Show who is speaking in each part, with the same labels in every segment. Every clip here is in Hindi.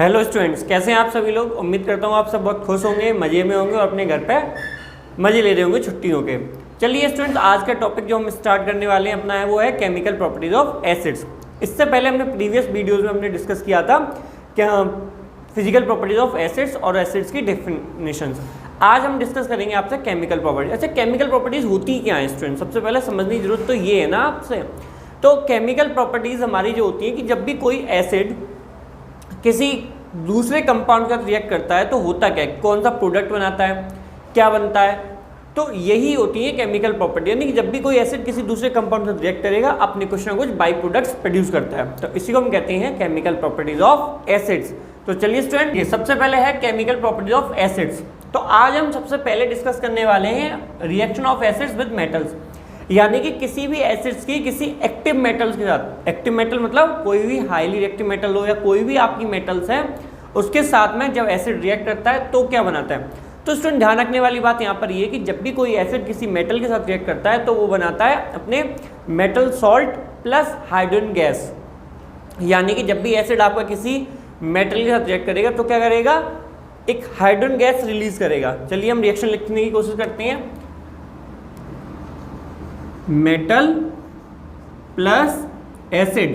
Speaker 1: हेलो स्टूडेंट्स, कैसे हैं आप सभी लोग। उम्मीद करता हूँ आप सब बहुत खुश होंगे, मज़े में होंगे और अपने घर पे मज़े ले रहे होंगे छुट्टियों के। चलिए स्टूडेंट्स, आज का टॉपिक जो हम स्टार्ट करने वाले हैं अपना है वो है केमिकल प्रॉपर्टीज ऑफ एसिड्स। इससे पहले हमने प्रीवियस वीडियोज़ में हमने डिस्कस किया था क्या फिजिकल प्रॉपर्टीज ऑफ एसिड्स और एसिड्स की डेफिनेशंस। आज हम डिस्कस करेंगे आपसे केमिकल प्रॉपर्टीज। अच्छा, केमिकल प्रॉपर्टीज होती क्या है स्टूडेंट, सबसे पहले समझने की जरूरत तो ये है ना आपसे। तो केमिकल प्रॉपर्टीज हमारी जो होती है कि जब भी कोई एसिड किसी दूसरे कंपाउंड का रिएक्ट करता है तो होता क्या है, कौन सा प्रोडक्ट बनाता है, क्या बनता है, तो यही होती है केमिकल प्रॉपर्टी। यानी कि जब भी कोई एसिड किसी दूसरे कंपाउंड से रिएक्ट करेगा अपने कुछ ना कुछ बाई प्रोडक्ट्स प्रोड्यूस करता है, तो इसी को हम कहते हैं केमिकल प्रॉपर्टीज ऑफ एसिड्स। तो चलिए स्टूडेंट, ये सबसे पहले है केमिकल प्रॉपर्टीज ऑफ एसिड्स। तो आज हम सबसे पहले डिस्कस करने वाले हैं reaction of acids with metals, यानी कि किसी भी एसिड्स की किसी एक्टिव मेटल्स के साथ। एक्टिव मेटल मतलब कोई भी हाईली रिएक्टिव मेटल हो या कोई भी आपकी मेटल्स है उसके साथ में जब एसिड रिएक्ट करता है तो क्या बनाता है। तो स्टूडेंट ध्यान रखने वाली बात यहाँ पर ये कि जब भी कोई एसिड किसी मेटल के साथ रिएक्ट करता है तो वो बनाता है अपने metal salt plus hydrogen gas. यानी कि जब भी एसिड आपका किसी मेटल के साथ रिएक्ट करेगा तो क्या करेगा, एक हाइड्रोजन गैस रिलीज करेगा। चलिए हम रिएक्शन लिखने की कोशिश करते हैं। Metal plus acid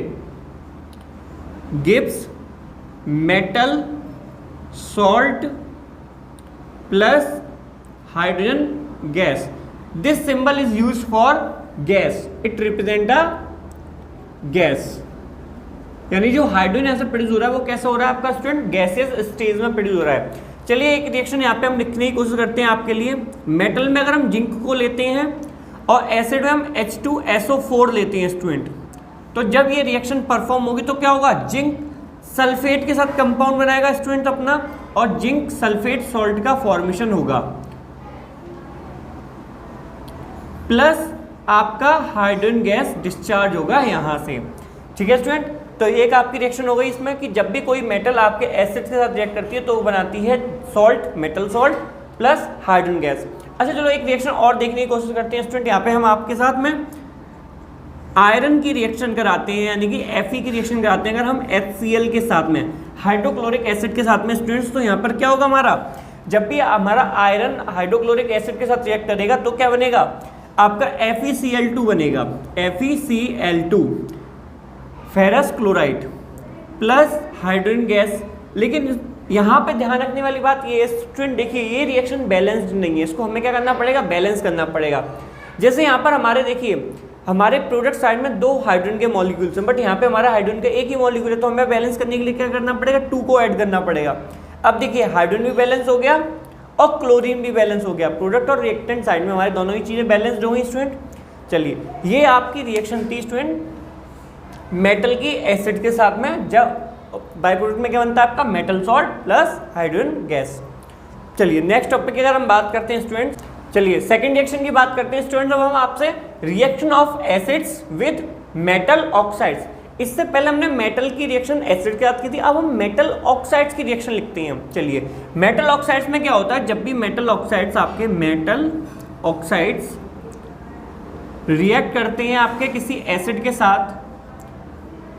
Speaker 1: gives metal salt plus hydrogen gas. This symbol is used for gas, it represent a gas. यानी जो हाइड्रोजन एसिड प्रोड्यूस हो रहा है वो कैसा हो रहा है आपका स्टूडेंट, गैसियस स्टेज में प्रोड्यूस हो रहा है। चलिए एक रिएक्शन यहाँ पे हम लिखने की कोशिश करते हैं आपके लिए। मेटल में अगर हम जिंक को लेते हैं और एसिड में हम H2SO4 लेते हैं स्टूडेंट, तो जब ये रिएक्शन परफॉर्म होगी तो क्या होगा, जिंक सल्फेट के साथ कंपाउंड बनाएगा स्टूडेंट अपना, और जिंक सल्फेट सॉल्ट का फॉर्मेशन होगा, प्लस आपका हाइड्रोजन गैस डिस्चार्ज होगा यहां से। ठीक है स्टूडेंट, तो एक आपकी रिएक्शन हो गई इसमें कि जब भी कोई मेटल आपके एसिड के साथ रिएक्ट करती है तो वो बनाती है salt, metal salt plus hydrogen gas. अच्छा चलो एक रिएक्शन और देखने की कोशिश करते हैं स्टूडेंट। यहाँ पे हम आपके साथ में आयरन की रिएक्शन कराते हैं, यानी कि Fe की रिएक्शन कराते हैं अगर हम HCl के साथ में, हाइड्रोक्लोरिक एसिड के साथ में स्टूडेंट्स। तो यहाँ पर क्या होगा हमारा, जब भी हमारा आयरन हाइड्रोक्लोरिक एसिड के साथ रिएक्ट करेगा तो क्या बनेगा, आपका FeCl2 बनेगा। FeCl2 ferrous chloride plus hydrogen gas. लेकिन यहाँ पे ध्यान रखने वाली बात ये स्टूडेंट, देखिए ये रिएक्शन बैलेंस्ड नहीं है, इसको हमें क्या करना पड़ेगा, बैलेंस करना पड़ेगा। जैसे यहाँ पर हमारे देखिए हमारे प्रोडक्ट साइड में 2 हाइड्रोजन के मॉलिक्यूल्स हैं, बट यहाँ पे हमारा हाइड्रोजन का एक ही मॉलिक्यूल है, तो हमें बैलेंस करने के लिए क्या करना पड़ेगा, 2 को ऐड करना पड़ेगा। अब देखिए हाइड्रोजन भी बैलेंस हो गया और क्लोरीन भी बैलेंस हो गया, प्रोडक्ट और रिएक्टेंट साइड में हमारे दोनों ही चीज़ें बैलेंस्ड हो गई स्टूडेंट। चलिए ये आपकी रिएक्शन थी स्टूडेंट मेटल की एसिड के साथ में, जब बाई प्रोडक्ट में क्या बनता है आपका metal salt plus hydrogen gas. चलिए नेक्स्ट टॉपिक की अगर हम बात करते हैं स्टूडेंट, चलिए सेकंड रिएक्शन की बात करते हैं स्टूडेंट। अब हम आपसे reaction of acids with metal oxides. इससे पहले हमने मेटल की रिएक्शन एसिड के साथ की थी, अब हम मेटल ऑक्साइड्स की रिएक्शन लिखते हैं। चलिए मेटल ऑक्साइड्स में क्या होता है, जब भी मेटल ऑक्साइड्स आपके मेटल ऑक्साइड्स रिएक्ट करते हैं आपके किसी एसिड के साथ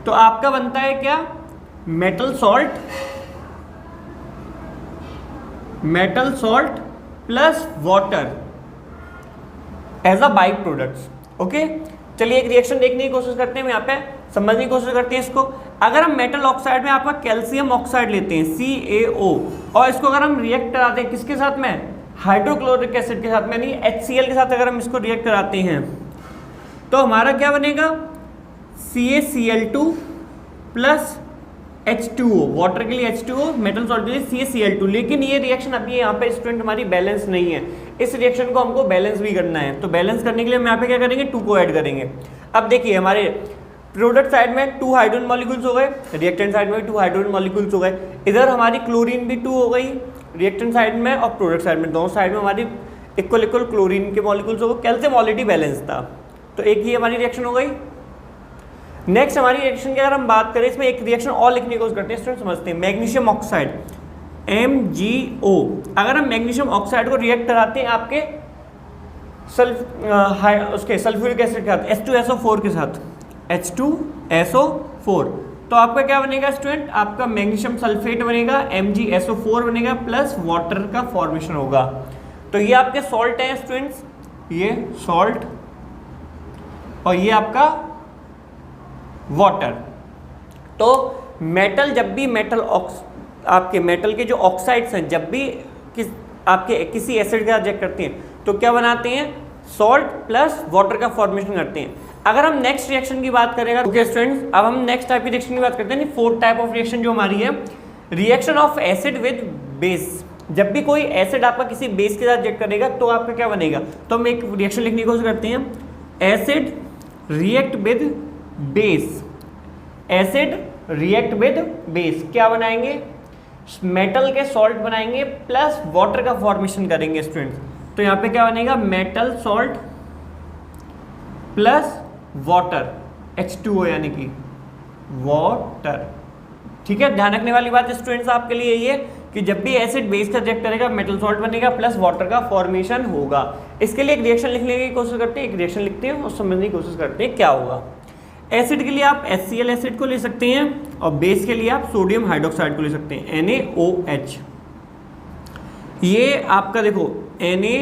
Speaker 1: तो आपका बनता है क्या, metal salt plus water as a by products. Okay चलिए एक रिएक्शन देखने की कोशिश करते हैं, यहाँ पे समझने की कोशिश करते हैं इसको। अगर हम मेटल ऑक्साइड में आपका कैल्शियम ऑक्साइड लेते हैं CaO, और इसको अगर हम रिएक्ट कराते हैं किसके साथ में, हाइड्रोक्लोरिक एसिड के साथ में, यानी HCl के साथ अगर हम इसको रिएक्ट कराते हैं तो हमारा क्या बनेगा, CaCl2 प्लस H2O, वाटर के लिए H2O, मेटल सॉल्ट के लिए CaCl2। लेकिन ये रिएक्शन अभी यहाँ पे स्टूडेंट हमारी बैलेंस नहीं है, इस रिएक्शन को हमको बैलेंस भी करना है। तो बैलेंस करने के लिए हम यहाँ पे क्या करेंगे, 2 को ऐड करेंगे। अब देखिए हमारे प्रोडक्ट साइड में 2 हाइड्रोजन मॉलिक्यूल्स हो गए, रिएक्टेंट साइड में भी 2 हाइड्रोजन मॉलिक्यूल्स हो गए, इधर हमारी क्लोरीन भी 2 हो गई रिएक्टेंट साइड में और प्रोडक्ट साइड में, दोनों साइड में हमारी इक्वल क्लोरीन के मॉलिक्यूल्स हो गए। कैल्शियम ऑलरेडी बैलेंस था, तो एक ही हमारी रिएक्शन हो गई। नेक्स्ट हमारी रिएक्शन की अगर हम बात करें, इसमें एक रिएक्शन और लिखने की कोशिश करते हैं स्टूडेंट, समझते हैं। मैग्नीशियम ऑक्साइड MgO, अगर हम मैग्नीशियम ऑक्साइड को रिएक्ट कराते हैं आपके उसके सल्फ्यूरिक एसिड के साथ H2SO4 के साथ H2SO4 तो आपका क्या बनेगा स्टूडेंट, आपका मैग्नीशियम सल्फेट बनेगा, MgSO4 बनेगा प्लस वाटर का फॉर्मेशन होगा। तो ये आपके सॉल्ट हैं स्टूडेंट्स, ये सॉल्ट और ये आपका वाटर। तो मेटल, जब भी मेटल आपके मेटल के जो ऑक्साइड्स हैं जब भी आपके किसी एसिड के साथ रिएक्ट करते हैं तो क्या बनाते हैं, सॉल्ट प्लस वाटर का फॉर्मेशन करते हैं। अगर हम नेक्स्ट रिएक्शन की बात करेंगे, ओके स्टूडेंट्स, अब हम नेक्स्ट टाइप की रिएक्शन की बात करते हैं। फोर्थ टाइप ऑफ रिएक्शन जो हमारी है, reaction of acid with base. जब भी कोई एसिड आपका किसी बेस के साथ रिएक्ट करेगा तो आपका क्या बनेगा, तो हम एक रिएक्शन लिखने की कोशिश करते हैं, acid react with base. Acid react with base क्या बनाएंगे, मेटल के सॉल्ट बनाएंगे प्लस वाटर का फॉर्मेशन करेंगे स्टूडेंट्स। तो यहाँ पे क्या बनेगा, metal salt plus water, H2O यानी कि वाटर। ठीक है, ध्यान रखने वाली बात स्टूडेंट्स आपके लिए ये कि जब भी एसिड बेस का रिएक्ट करेगा मेटल सॉल्ट बनेगा प्लस वाटर का फॉर्मेशन होगा। इसके लिए एक रिएक्शन लिखने की कोशिश करते हैं, एक रिएक्शन लिखते हैं और समझने की कोशिश करते हैं क्या होगा। एसिड के लिए आप HCl एसिड को ले सकते हैं और बेस के लिए आप सोडियम हाइड्रोक्साइड को ले सकते हैं, NaOH। ये आपका देखो Na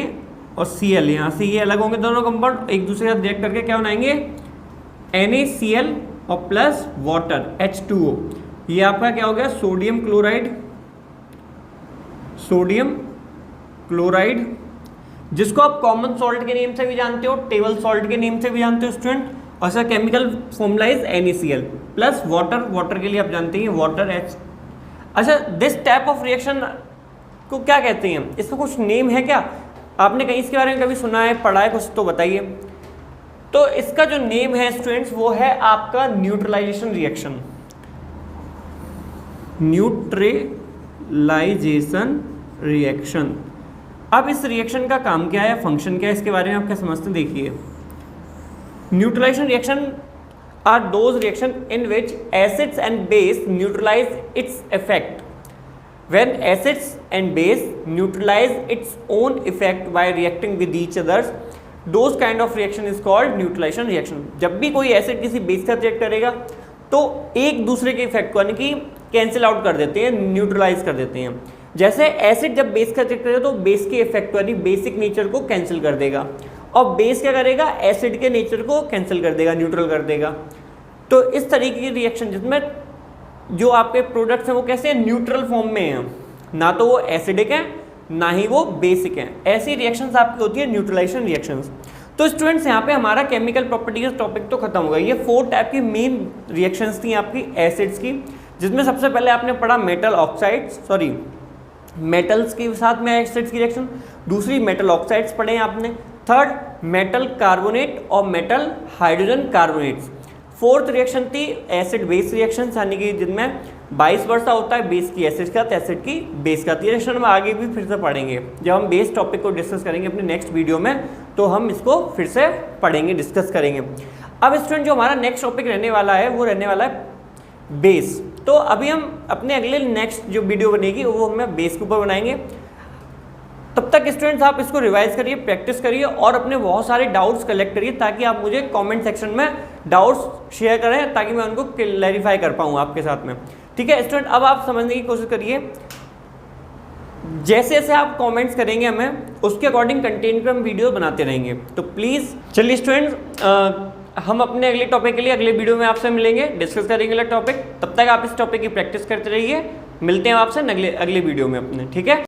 Speaker 1: और Cl, यहाँ से ये अलग होंगे दोनों कंपाउंड, एक दूसरे के साथ रिएक्ट करके क्या बनाएंगे, NaCl और प्लस वाटर H2O। ये आपका क्या हो गया, सोडियम क्लोराइड, सोडियम क्लोराइड, जिसको आप कॉमन सॉल्ट के नेम से भी जानते हो, टेबल सॉल्ट के नेम से भी जानते हो स्टूडेंट। और इसका chemical formula is NaCl plus water, water के लिए आप जानते हैं वाटर H। अच्छा, दिस टाइप ऑफ रिएक्शन को क्या कहते हैं, इसका कुछ नेम है क्या, आपने कहीं इसके बारे में कभी सुना है, पढ़ा है कुछ, तो बताइए। तो इसका जो नेम है स्टूडेंट्स वो है आपका न्यूट्रलाइजेशन रिएक्शन, न्यूट्रलाइजेशन रिएक्शन। अब इस रिएक्शन का काम क्या है, फंक्शन क्या है, इसके बारे में आप क्या समझते हैं, देखिए। Neutralisation reaction are those reactions in which acids and base neutralise its effect. When acids and base neutralize its own effect by reacting with each others, those kind of reaction is called neutralization reaction। जब भी कोई एसिड किसी बेस के साथ रिएक्ट करेगा तो एक दूसरे के इफेक्ट को यानी कि कैंसिल आउट कर देते हैं, न्यूट्रलाइज कर देते हैं। जैसे एसिड जब बेस का रिएक्ट करेगा तो बेस के इफेक्ट को यानी बेसिक नेचर को कैंसिल कर देगा, और बेस क्या करेगा, एसिड के नेचर को कैंसिल कर देगा, न्यूट्रल कर देगा। तो इस तरीके की रिएक्शन जिसमें जो आपके प्रोडक्ट्स हैं वो कैसे न्यूट्रल फॉर्म में हैं, ना तो वो एसिडिक हैं ना ही वो बेसिक हैं, ऐसी रिएक्शंस आपकी होती है न्यूट्रलाइजेशन रिएक्शंस। तो स्टूडेंट्स यहाँ पे हमारा केमिकल प्रॉपर्टीज टॉपिक तो खत्म हो गया। ये 4 टाइप की मेन रिएक्शंस थी आपकी एसिड्स की, जिसमें सबसे पहले आपने पढ़ा मेटल ऑक्साइड्स, सॉरी मेटल्स के साथ में एसिड्स की रिएक्शन, दूसरी मेटल ऑक्साइड्स पढ़े हैं आपने, थर्ड मेटल कार्बोनेट और metal hydrogen carbonates, fourth reaction थी एसिड बेस रिएक्शन, यानी कि जिनमें 22 वर्षा होता है बेस की एसिड का, एसिड की बेस का। ये रिएक्शन हम आगे भी फिर से पढ़ेंगे, जब हम बेस टॉपिक को डिस्कस करेंगे अपने नेक्स्ट वीडियो में तो हम इसको फिर से पढ़ेंगे, डिस्कस करेंगे। अब स्टूडेंट जो हमारा नेक्स्ट टॉपिक रहने वाला है वो रहने वाला है बेस। तो अभी हम अपने अगले नेक्स्ट जो वीडियो बनेगी वो हमें बेस के ऊपर बनाएंगे। तब तक स्टूडेंट्स आप इसको रिवाइज करिए, प्रैक्टिस करिए और अपने बहुत सारे डाउट्स कलेक्ट करिए, ताकि आप मुझे कमेंट सेक्शन में डाउट्स शेयर करें ताकि मैं उनको क्लैरिफाई कर पाऊँ आपके साथ में। ठीक है स्टूडेंट, अब आप समझने की कोशिश करिए, जैसे जैसे आप कमेंट्स करेंगे हमें उसके अकॉर्डिंग कंटेंट पे हम वीडियो बनाते रहेंगे। तो प्लीज़ चलिए स्टूडेंट्स, हम अपने अगले टॉपिक के लिए अगले वीडियो में आपसे मिलेंगे, डिस्कस करेंगे अगला टॉपिक। तब तक आप इस टॉपिक की प्रैक्टिस करते रहिए, मिलते हैं आपसे अगले वीडियो में अपने, ठीक है।